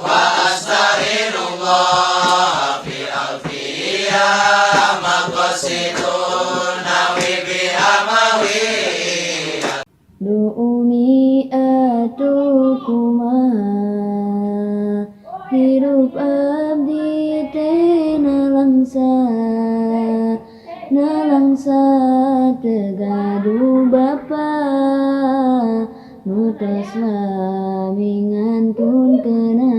astaghfirullah fi alfiya maqasidun nawi bihamawi Du'umi atukuma hirup abdi teh nalangsa tegadu bapa nutos lamingan kena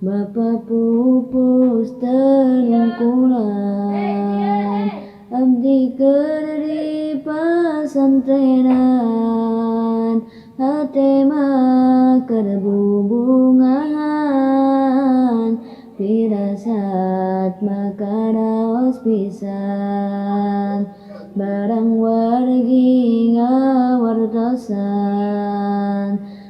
bapa pupus terungkulan abdi kerdi pasantrenan hate mah kerbubungan firasat makaraos pisan barang wargi ngawartosan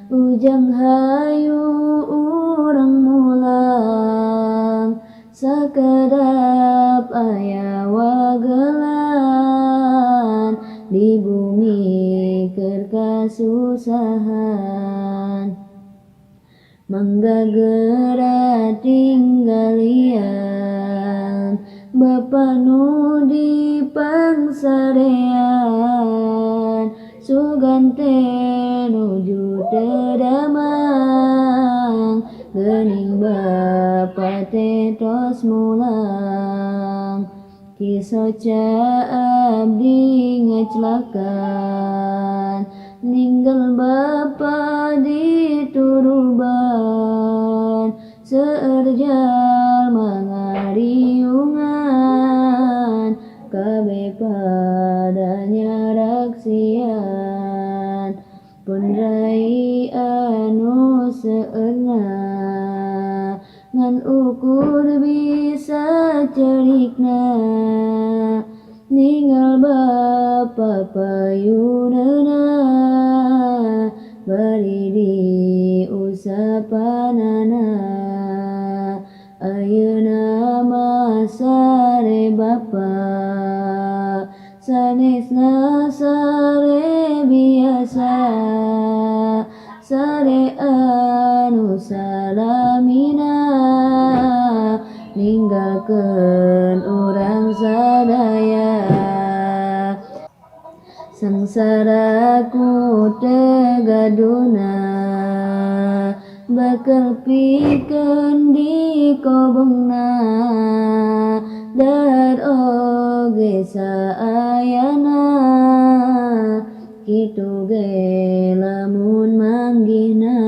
ujang hayu urang mulang sakedap aya wagelan di bumi keur kasusahan mangga geura tinggalian bapa nu di pangsarean sugan teh nuju teu damang geuning bapa teh tos mulang kisoca abdi ngaclakan ninggal bapa di turuban seueur jalma ngariungan kabeh pada nyaraksian pun rai anu seueurna ngan ukur bisa cerikna ninggal bapa payuneuna bari di usapanana ayeuna mah sare bapa sanesna sare biasa sare anu salamina ninggalkeun urang sadaya sangsaraku tegaduna bakal pikeun di kobongna dar oge saayana kitu ge lamun manggihna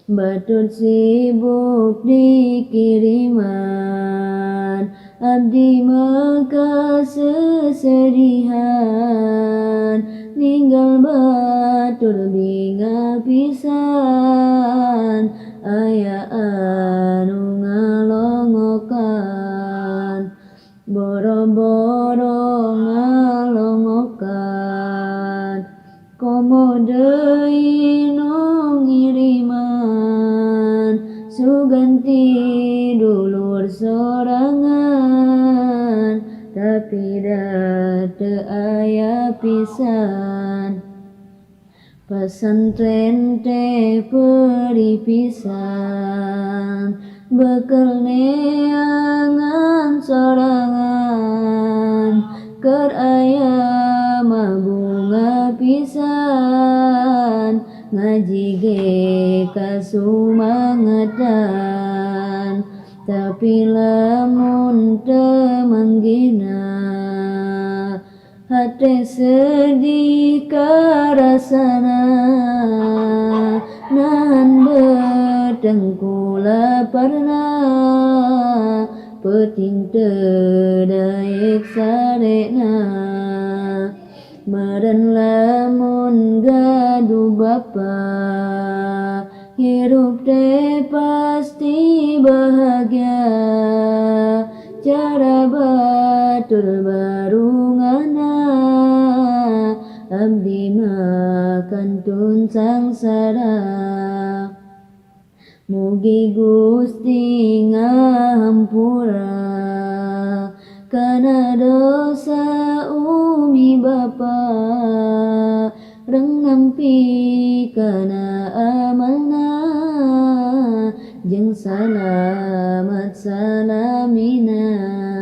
batur sibuk di kiriman abdi maka sesedihan ninggal batur binga pisan aya anu ngalongokan boro-boro ngalongokan komo deui nu ngiriman suganti dulur sorangan tapi da teu aya pisan pesantren teh peuri pisan bekel neangan sorangan keur aya mah bunga pisan ngaji ge kasumangetan tapi lamun teu manggihna hate sedih karasana nahan betengku laparna peuting teu daek sarena meureun lamun gaduh bapa hirup teh pasti bahagia cara batur barungana abdi makan tun sangsara mugi Gusti ngahampura kana dosa umi bapa reng nampi kana amalna jeung salamat salamina